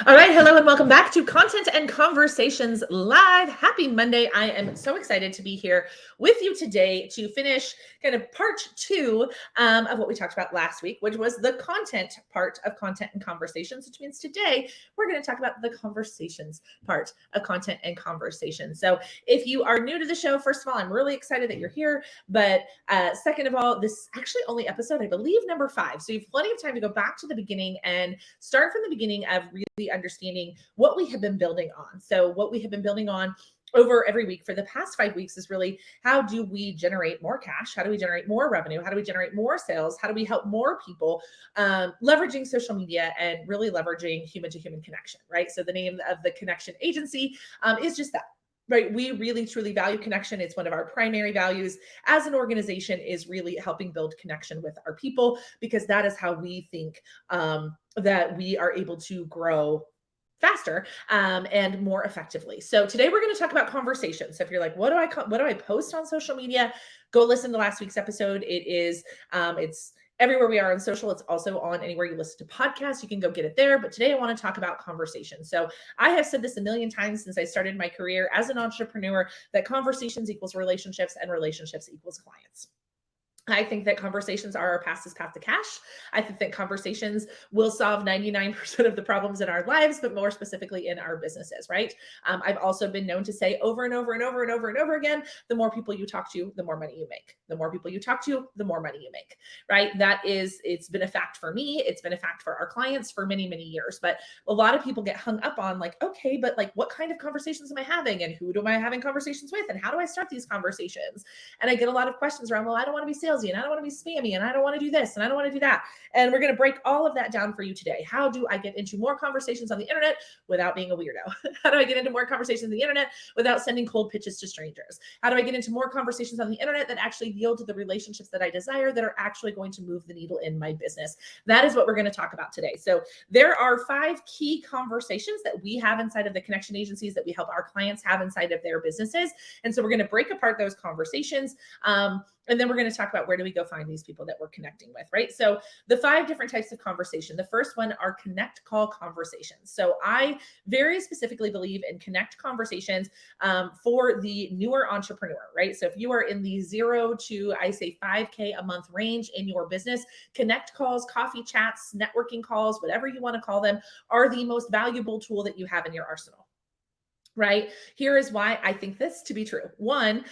All right. Hello and welcome back to Content and Conversations Live. Happy Monday. I am so excited to be here with you today to finish kind of part two of what we talked about last week, which was the content part of Content and Conversations, which means today we're going to talk about the conversations part of Content and Conversations. So if you are new to the show, first of all, I'm really excited that you're here. But second of all, this is actually only episode, I believe, number 5. So you have plenty of time to go back to the beginning and start from the beginning of really understanding what we have been building on. So what we have been building on over every week for the past 5 weeks is really, how do we generate more cash? How do we generate more revenue? How do we generate more sales? How do we help more people, leveraging social media and really leveraging human to human connection, right? So the name of the connection agency is just that. Right. We really truly value connection. It's one of our primary values as an organization, is really helping build connection with our people, because that is how we think that we are able to grow faster and more effectively. So today we're going to talk about conversations. So if you're like, what do I post on social media? Go listen to last week's episode. It's everywhere we are on social. It's also on anywhere you listen to podcasts. You can go get it there. But today I want to talk about conversations. So I have said this a million times since I started my career as an entrepreneur, that conversations equals relationships and relationships equals clients. I think that conversations are our fastest path to cash. I think that conversations will solve 99% of the problems in our lives, but more specifically in our businesses, right? I've also been known to say over and over and over and over and over again, the more people you talk to, the more money you make. The more people you talk to, the more money you make, right? It's been a fact for me. It's been a fact for our clients for many, many years. But a lot of people get hung up on like, okay, but like, what kind of conversations am I having? And who am I having conversations with? And how do I start these conversations? And I get a lot of questions around, well, I don't want to be salesy, and I don't want to be spammy, and I don't want to do this, and I don't want to do that. And we're going to break all of that down for you today. How do I get into more conversations on the internet without being a weirdo? How do I get into more conversations on the internet without sending cold pitches to strangers? How do I get into more conversations on the internet that actually yield to the relationships that I desire, that are actually going to move the needle in my business? That is what we're going to talk about today. So there are 5 key conversations that we have inside of the connection agencies that we help our clients have inside of their businesses. And so we're going to break apart those conversations. And then we're going to talk about, where do we go find these people that we're connecting with, right? So the 5 different types of conversation. The first one are connect call conversations. So I very specifically believe in connect conversations for the newer entrepreneur, right? So if you are in the 0 to, I say, 5K a month range in your business, connect calls, coffee chats, networking calls, whatever you want to call them, are the most valuable tool that you have in your arsenal, right? Here is why I think this to be true. One,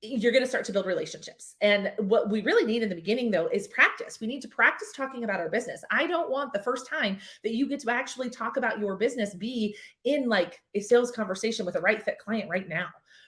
you're going to start to build relationships. And what we really need in the beginning, though, is practice. We need to practice talking about our business. I don't want the first time that you get to actually talk about your business be in like a sales conversation with a right fit client right now.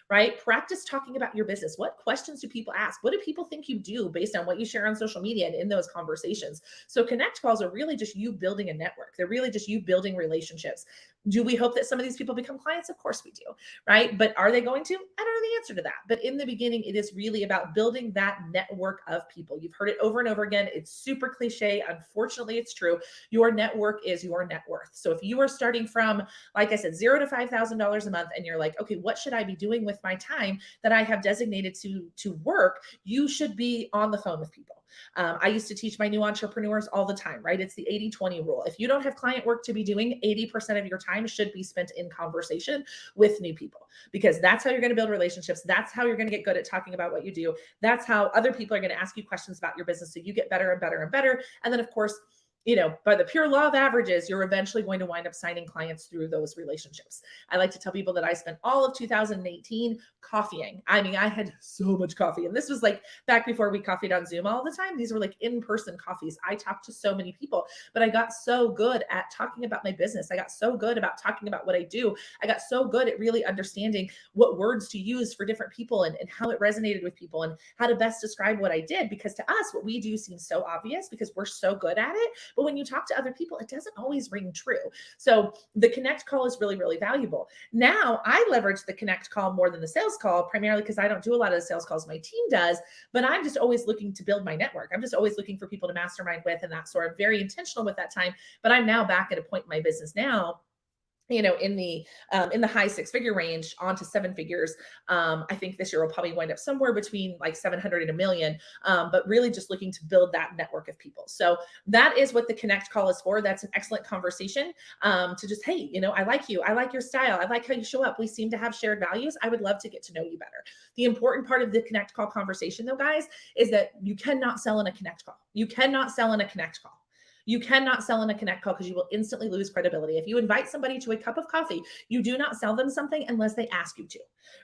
Right? Practice talking about your business. What questions do people ask? What do people think you do based on what you share on social media and in those conversations? So connect calls are really just you building a network. They're really just you building relationships. Do we hope that some of these people become clients? Of course we do, right? But are they going to? I don't know the answer to that. But in the beginning, it is really about building that network of people. You've heard it over and over again. It's super cliche. Unfortunately, it's true. Your network is your net worth. So if you are starting from, like I said, $0 to $5,000 a month, and you're like, okay, what should I be doing with my time that I have designated to work? You should be on the phone with people. I used to teach my new entrepreneurs all the time, right? It's the 80-20 rule. If you don't have client work to be doing, 80% of your time should be spent in conversation with new people, because that's how you're going to build relationships. That's how you're going to get good at talking about what you do. That's how other people are going to ask you questions about your business, so you get better and better and better. And then, of course, by the pure law of averages, you're eventually going to wind up signing clients through those relationships. I like to tell people that I spent all of 2018 coffeeing. I mean, I had so much coffee. And this was like back before we coffeed on Zoom all the time. These were like in-person coffees. I talked to so many people, but I got so good at talking about my business. I got so good about talking about what I do. I got so good at really understanding what words to use for different people, and how it resonated with people, and how to best describe what I did. Because to us, what we do seems so obvious because we're so good at it. But when you talk to other people, it doesn't always ring true. So the connect call is really, really valuable. Now I leverage the connect call more than the sales call, primarily because I don't do a lot of the sales calls. My team does, but I'm just always looking to build my network. I'm just always looking for people to mastermind with, and that sort of very intentional with that time. But I'm now back at a point in my business now in the high six-figure range onto seven figures. I think this year will probably wind up somewhere between like 700 and a million, but really just looking to build that network of people. So that is what the Connect call is for. That's an excellent conversation, to just, hey, I like you. I like your style. I like how you show up. We seem to have shared values. I would love to get to know you better. The important part of the Connect call conversation, though, guys, is that you cannot sell in a Connect call. You cannot sell in a Connect call. You cannot sell in a Connect call because you will instantly lose credibility. If you invite somebody to a cup of coffee, you do not sell them something unless they ask you to,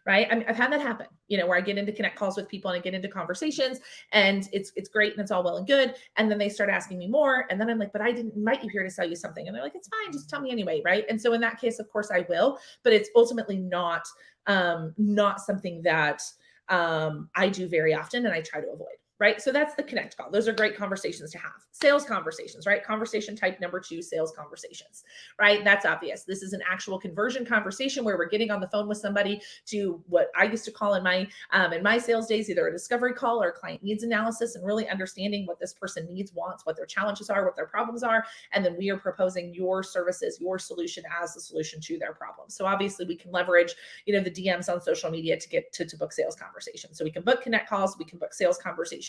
right? I mean, I've had that happen, where I get into Connect calls with people and I get into conversations, and it's great and it's all well and good. And then they start asking me more. And then I'm like, but I didn't invite you here to sell you something. And they're like, it's fine, just tell me anyway, right? And so in that case, of course I will, but it's ultimately not something that I do very often and I try to avoid. Right? So that's the Connect call. Those are great conversations to have. Sales conversations, right? Conversation type number 2, sales conversations, right? That's obvious. This is an actual conversion conversation where we're getting on the phone with somebody to what I used to call in my sales days, either a discovery call or a client needs analysis, and really understanding what this person needs, wants, what their challenges are, what their problems are. And then we are proposing your services, your solution as the solution to their problem. So obviously we can leverage, the DMs on social media to get to book sales conversations. So we can book Connect calls, we can book sales conversations.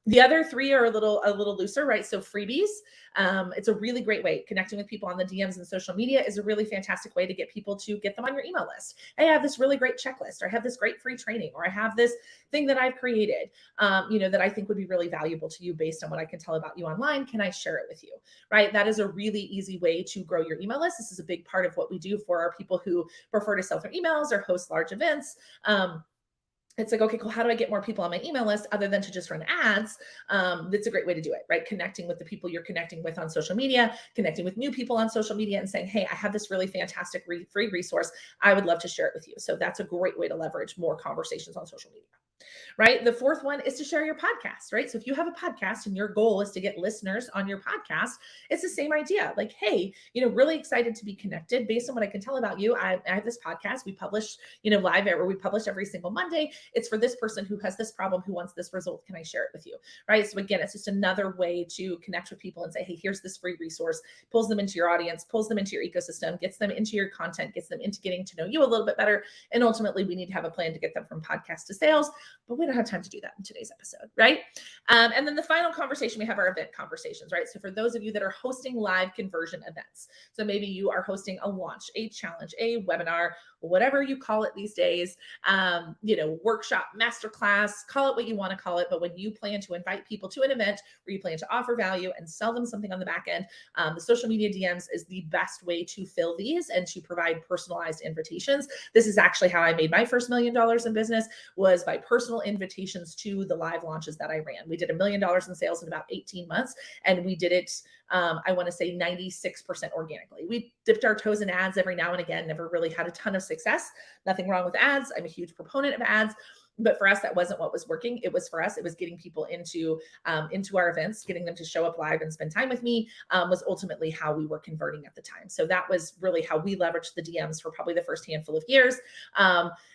The other 3 are a little looser, right? So freebies, it's a really great way. Connecting with people on the DMs and social media is a really fantastic way to get people to get them on your email list. Hey, I have this really great checklist, or I have this great free training, or I have this thing that I've created, that I think would be really valuable to you based on what I can tell about you online. Can I share it with you? Right? That is a really easy way to grow your email list. This is a big part of what we do for our people who prefer to sell through emails or host large events. It's like, okay, cool. How do I get more people on my email list other than to just run ads? That's a great way to do it, right? Connecting with the people you're connecting with on social media, connecting with new people on social media and saying, hey, I have this really fantastic free resource. I would love to share it with you. So that's a great way to leverage more conversations on social media. Right? The fourth one is to share your podcast, right? So if you have a podcast and your goal is to get listeners on your podcast, it's the same idea. Like, hey, really excited to be connected based on what I can tell about you. I have this podcast. We publish, live, or we publish every single Monday. It's for this person who has this problem, who wants this result. Can I share it with you? Right? So again, it's just another way to connect with people and say, hey, here's this free resource, pulls them into your audience, pulls them into your ecosystem, gets them into your content, gets them into getting to know you a little bit better. And ultimately, we need to have a plan to get them from podcast to sales, but we don't have time to do that in today's episode, right? And then the final conversation, we have our event conversations, right? So for those of you that are hosting live conversion events, so maybe you are hosting a launch, a challenge, a webinar, whatever you call it these days, workshop, masterclass, call it what you want to call it. But when you plan to invite people to an event where you plan to offer value and sell them something on the back end, the social media DMs is the best way to fill these and to provide personalized invitations. This is actually how I made my first $1 million in business, was by personal invitations to the live launches that I ran. We did $1 million in sales in about 18 months, and we did it, I want to say 96% organically. We dipped our toes in ads every now and again, never really had a ton of success. Nothing wrong with ads. I'm a huge proponent of ads. But for us, that wasn't what was working. It was for us, it was getting people into our events, getting them to show up live and spend time with me, was ultimately how we were converting at the time. So that was really how we leveraged the DMs for probably the first handful of years.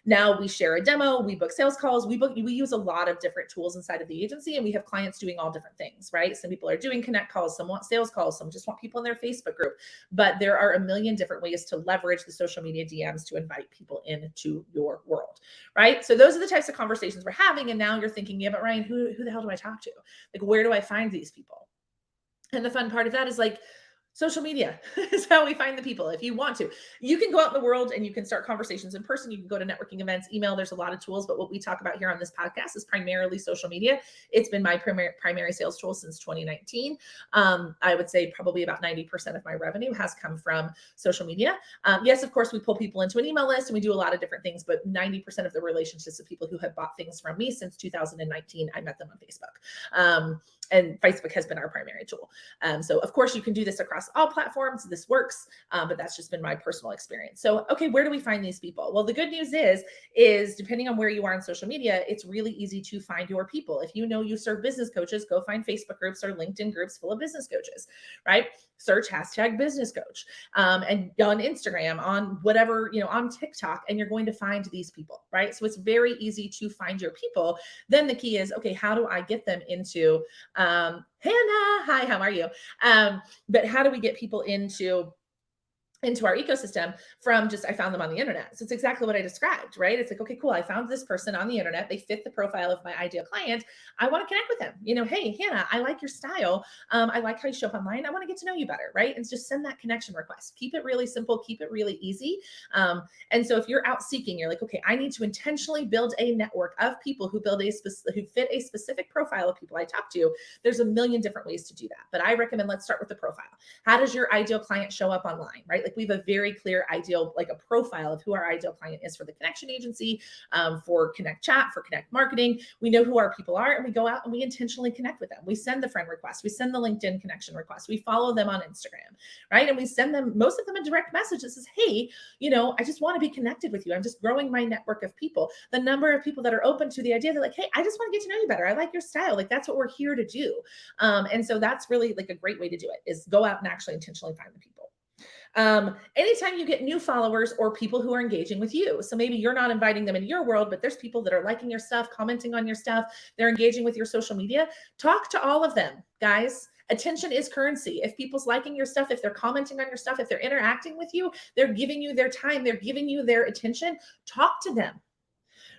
Now we share a demo, we book sales calls, we use a lot of different tools inside of the agency, and we have clients doing all different things, right? Some people are doing Connect calls, some want sales calls, some just want people in their Facebook group. But there are a million different ways to leverage the social media DMs to invite people into your world, right? So those are the types of conversations we're having. And now you're thinking, yeah, but Ryan, who the hell do I talk to? Like, where do I find these people? And the fun part of that is like, social media is how we find the people. If you want to, you can go out in the world and you can start conversations in person. You can go to networking events, email. There's a lot of tools, but what we talk about here on this podcast is primarily social media. It's been my primary sales tool since 2019. I would say probably about 90% of my revenue has come from social media. Yes, of course, we pull people into an email list and we do a lot of different things, but 90% of the relationships of people who have bought things from me since 2019, I met them on Facebook. And Facebook has been our primary tool. So of course you can do this across all platforms. This works, but that's just been my personal experience. So, okay, where do we find these people? Well, the good news is depending on where you are on social media, it's really easy to find your people. If you know you serve business coaches, go find Facebook groups or LinkedIn groups full of business coaches, right? Search hashtag business coach, and on Instagram, on whatever, on TikTok, and you're going to find these people, right? So it's very easy to find your people. Then the key is, okay, how do I get them into, Hannah, hi, how are you? But how do we get people into into our ecosystem from just I found them on the internet. So it's exactly what I described, right? It's like, okay, cool. I found this person on the internet. They fit the profile of my ideal client. I want to connect with them. Hey, Hannah, I like your style. I like how you show up online. I want to get to know you better, right? And just send that connection request. Keep it really simple. Keep it really easy. And so if you're out seeking, you're like, okay, I need to intentionally build a network of people who who fit a specific profile of people I talk to. There's a million different ways to do that, but I recommend let's start with the profile. How does your ideal client show up online, right? Like we have a very clear ideal, like a profile of who our ideal client is for the connection agency, for Connect Chat, for Connect Marketing. We know who our people are and we go out and we intentionally connect with them. We send the friend request. We send the LinkedIn connection request. We follow them on Instagram, right? And we send them, most of them, a direct message that says, hey, I just want to be connected with you. I'm just growing my network of people. The number of people that are open to the idea, they're like, hey, I just want to get to know you better. I like your style. Like that's what we're here to do. And so that's really like a great way to do it, is go out and actually intentionally find the people. Anytime you get new followers or people who are engaging with you. So maybe you're not inviting them into your world, but there's people that are liking your stuff, commenting on your stuff. They're engaging with your social media. Talk to all of them, guys. Attention is currency. If people's liking your stuff, if they're commenting on your stuff, if they're interacting with you, they're giving you their time, they're giving you their attention. Talk to them,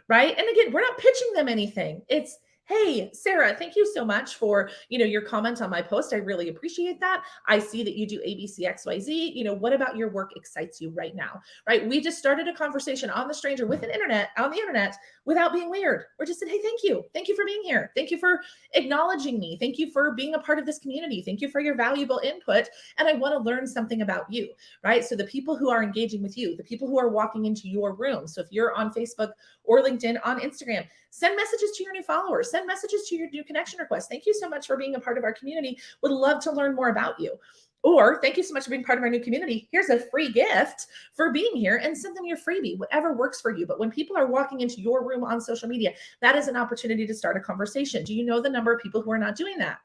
right? And again, we're not pitching them anything. It's, hey, Sarah, thank you so much for, your comment on my post. I really appreciate that. I see that you do ABCXYZ. What about your work excites you right now, right? We just started a conversation on the stranger on the internet without being weird. We're just saying, hey, thank you. Thank you for being here. Thank you for acknowledging me. Thank you for being a part of this community. Thank you for your valuable input. And I want to learn something about you, right? So the people who are engaging with you, the people who are walking into your room. So if you're on Facebook or LinkedIn, on Instagram, send messages to your new followers, send messages to your new connection requests. Thank you so much for being a part of our community. Would love to learn more about you. Or thank you so much for being part of our new community. Here's a free gift for being here, and send them your freebie, whatever works for you. But when people are walking into your room on social media, that is an opportunity to start a conversation. Do you know the number of people who are not doing that?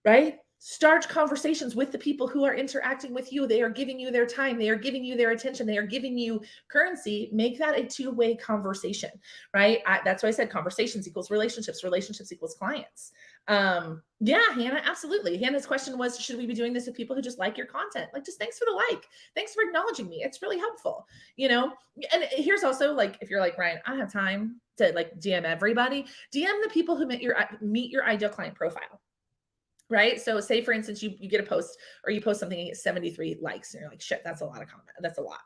Right? Start conversations with the people who are interacting with you. They are giving you their time. They are giving you their attention. They are giving you currency. Make that a two-way conversation, right? That's why I said conversations equals relationships. Relationships equals clients. Yeah, Hannah, absolutely. Hannah's question was, should we be doing this with people who just like your content? Like, just thanks for the like. Thanks for acknowledging me. It's really helpful, And here's also like, if you're like, Ryan, I don't have time to like DM everybody, DM the people who meet your ideal client profile. Right. So say, for instance, you get a post or you post something and you get 73 likes and you're like, shit, that's a lot of comment. That's a lot.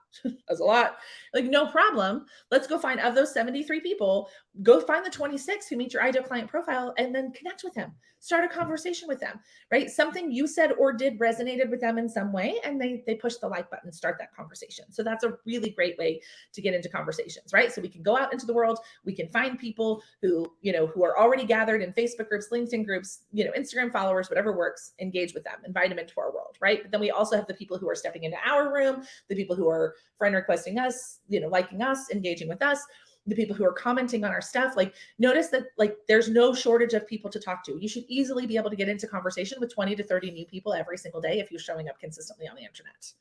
That's a lot. Like, no problem. Let's go find, of those 73 people, go find the 26 who meet your ideal client profile and then connect with them. Start a conversation with them, right? Something you said or did resonated with them in some way, and they push the like button, start that conversation. So that's a really great way to get into conversations, right? So we can go out into the world, we can find people who are already gathered in Facebook groups, LinkedIn groups, Instagram followers, whatever works, engage with them, invite them into our world, right? But then we also have the people who are stepping into our room, the people who are friend requesting us, liking us, engaging with us, the people who are commenting on our stuff. Like, notice that there's no shortage of people to talk to. You should easily be able to get into conversation with 20 to 30 new people every single day if you're showing up consistently on the internet.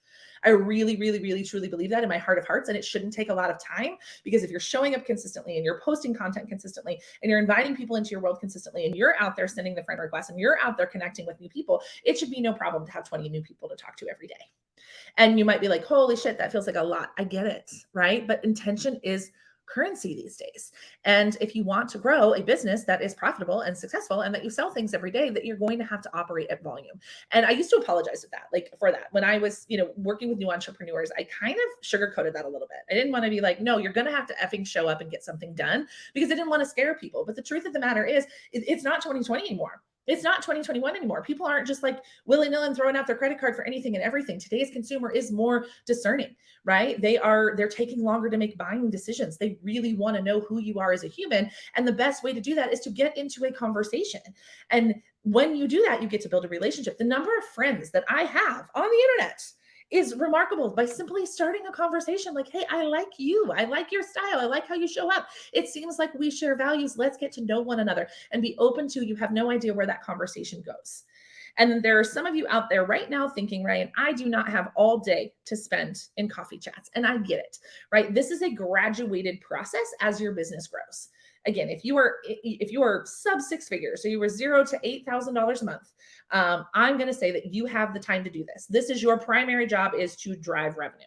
I really, really, really, truly believe that in my heart of hearts. And it shouldn't take a lot of time, because if you're showing up consistently and you're posting content consistently and you're inviting people into your world consistently and you're out there sending the friend requests and you're out there connecting with new people, it should be no problem to have 20 new people to talk to every day. And you might be like, holy shit, that feels like a lot. I get it, right? But intention is currency these days. And if you want to grow a business that is profitable and successful and that you sell things every day, that you're going to have to operate at volume. And I used to apologize for that. When I was, working with new entrepreneurs, I kind of sugarcoated that a little bit. I didn't want to be like, no, you're going to have to effing show up and get something done, because I didn't want to scare people. But the truth of the matter is, it's not 2020 anymore. It's not 2021 anymore. People aren't just like willy-nilly throwing out their credit card for anything and everything. Today's consumer is more discerning, right? They're taking longer to make buying decisions. They really want to know who you are as a human. And the best way to do that is to get into a conversation. And when you do that, you get to build a relationship. The number of friends that I have on the internet is remarkable, by simply starting a conversation like, hey, I like you. I like your style. I like how you show up. It seems like we share values. Let's get to know one another and be open to, you have no idea where that conversation goes. And there are some of you out there right now thinking, Ryan, I do not have all day to spend in coffee chats. And I get it, right? This is a graduated process as your business grows. again, if you are sub six figures, so you were $0 to $8,000 a month, I'm going to say that you have the time to do this. This is your primary job, is to drive revenue.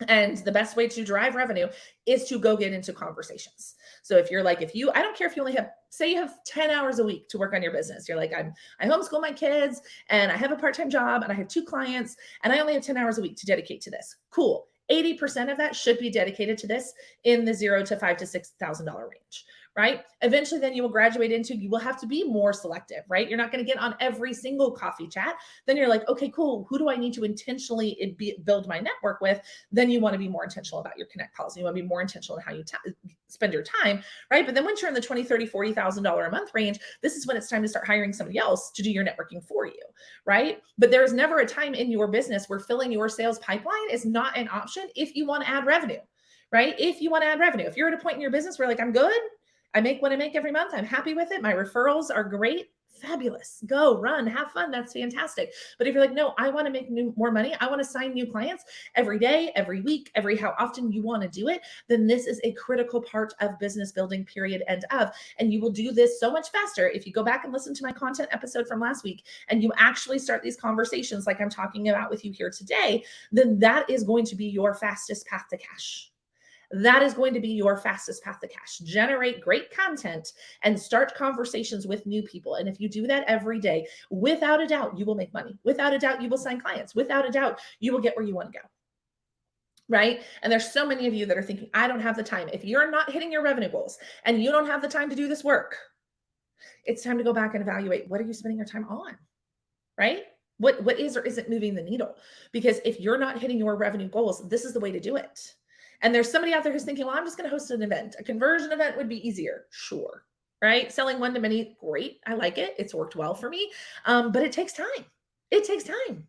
And the best way to drive revenue is to go get into conversations. So if you're like, I don't care if you only have, say you have 10 hours a week to work on your business. You're like, I homeschool my kids and I have a part-time job and I have 2 clients and I only have 10 hours a week to dedicate to this. Cool. 80% of that should be dedicated to this in the $0 to $5,000 to $6,000 range, right? Eventually, then you will graduate into, you will have to be more selective, right? You're not going to get on every single coffee chat. Then you're like, okay, cool. Who do I need to intentionally build my network with? Then you want to be more intentional about your connect calls. You want to be more intentional in how you spend your time, right? But then once you're in the $20,000, $30,000, $40,000 a month range, this is when it's time to start hiring somebody else to do your networking for you, right? But there is never a time in your business where filling your sales pipeline is not an option if you want to add revenue, right? If you want to add revenue, if you're at a point in your business where like, I'm good, I make what I make every month, I'm happy with it, my referrals are great, fabulous, go, run, have fun, that's fantastic. But if you're like, no, I want to make more money, I want to sign new clients every day, every week, how often you want to do it, then this is a critical part of business building, period, end of. And you will do this so much faster if you go back and listen to my content episode from last week and you actually start these conversations like I'm talking about with you here today, then that is going to be your fastest path to cash. That is going to be your fastest path to cash. Generate great content and start conversations with new people. And if you do that every day, without a doubt, you will make money. Without a doubt, you will sign clients. Without a doubt, you will get where you want to go. Right? And there's so many of you that are thinking, I don't have the time. If you're not hitting your revenue goals and you don't have the time to do this work, it's time to go back and evaluate, what are you spending your time on? Right? What is or isn't moving the needle? Because if you're not hitting your revenue goals, this is the way to do it. And there's somebody out there who's thinking, well, I'm just going to host an event. A conversion event would be easier. Sure. Right? Selling one to many, great. I like it. It's worked well for me. But it takes time. It takes time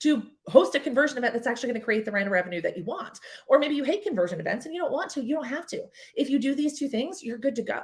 to host a conversion event that's actually going to create the kind of revenue that you want. Or maybe you hate conversion events and you don't want to. You don't have to. If you do these 2 things, you're good to go.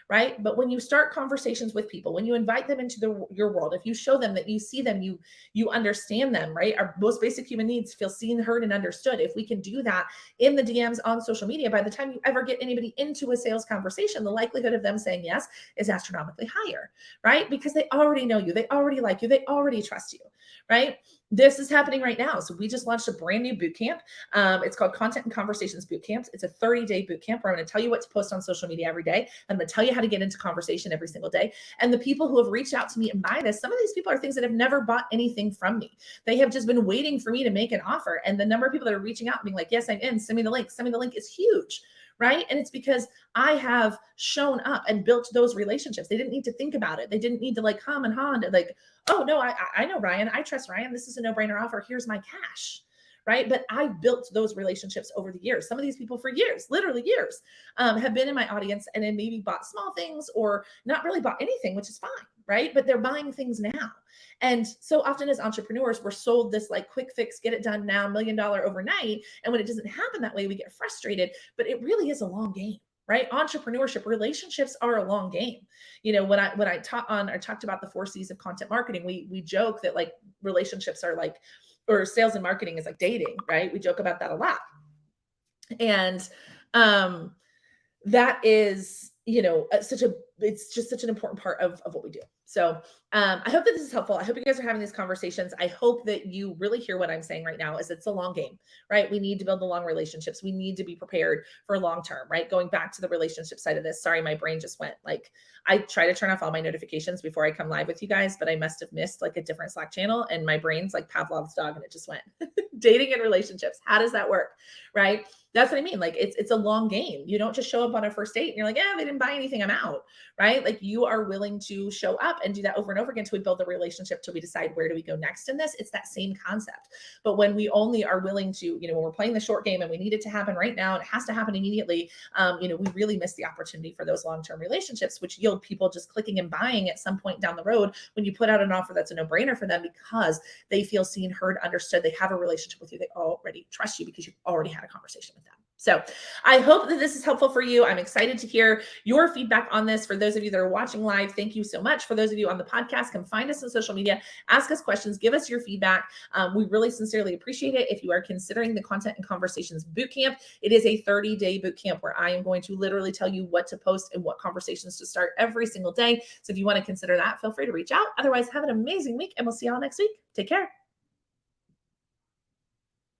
Right? But when you start conversations with people, when you invite them into your world, if you show them that you see them, you understand them, right? Our most basic human needs feel seen, heard, and understood. If we can do that in the DMs on social media, by the time you ever get anybody into a sales conversation, the likelihood of them saying yes is astronomically higher, right? Because they already know you, they already like you, they already trust you, right? This is happening right now. So we just launched a brand new boot camp. It's called Content and Conversations Boot Camp. It's a 30-day boot camp where I'm going to tell you what to post on social media every day. I'm going to tell you how to get into conversation every single day. And the people who have reached out to me and buy this, some of these people are things that have never bought anything from me. They have just been waiting for me to make an offer. And the number of people that are reaching out and being like, yes, I'm in, send me the link. Send me the link is huge. Right? And it's because I have shown up and built those relationships. They didn't need to think about it. They didn't need to like hum and haw and like, oh no, I know Ryan. I trust Ryan. This is a no-brainer offer. Here's my cash. Right? But I've built those relationships over the years. Some of these people for years, literally years, have been in my audience and then maybe bought small things or not really bought anything, which is fine. Right? But they're buying things now. And so often as entrepreneurs, we're sold this like quick fix, get it done now, $1 million overnight. And when it doesn't happen that way, we get frustrated, but it really is a long game. Right? Entrepreneurship, relationships are a long game. You know, when I talked about the 4 C's of content marketing, we joke that like relationships are like, or sales and marketing is like dating, right? We joke about that a lot. And that is, you know, it's just such an important part of what we do. So I hope that this is helpful. I hope you guys are having these conversations. I hope that you really hear what I'm saying right now is it's a long game, right? We need to build the long relationships. We need to be prepared for long term, right? Going back to the relationship side of this. Sorry, my brain just went like, I try to turn off all my notifications before I come live with you guys, but I must have missed like a different Slack channel and my brain's like Pavlov's dog and it just went dating and relationships. How does that work? Right? That's what I mean. Like it's a long game. You don't just show up on a first date and you're like, they didn't buy anything, I'm out, right? Like you are willing to show up and do that over and over again until we build the relationship, till we decide where do we go next in this. It's that same concept. But when we only are willing to, you know, when we're playing the short game and we need it to happen right now, and it has to happen immediately, you know, we really miss the opportunity for those long-term relationships, which yield people just clicking and buying at some point down the road when you put out an offer that's a no-brainer for them because they feel seen, heard, understood. They have a relationship with you. They already trust you because you've already had a conversation with them. So I hope that this is helpful for you. I'm excited to hear your feedback on this. For those of you that are watching live, thank you so much. For those of you on the podcast, come find us on social media, ask us questions, give us your feedback. We really sincerely appreciate it. If you are considering the Content and Conversations Bootcamp, it is a 30-day bootcamp where I am going to literally tell you what to post and what conversations to start every single day. So if you want to consider that, feel free to reach out. Otherwise, have an amazing week and we'll see y'all next week. Take care.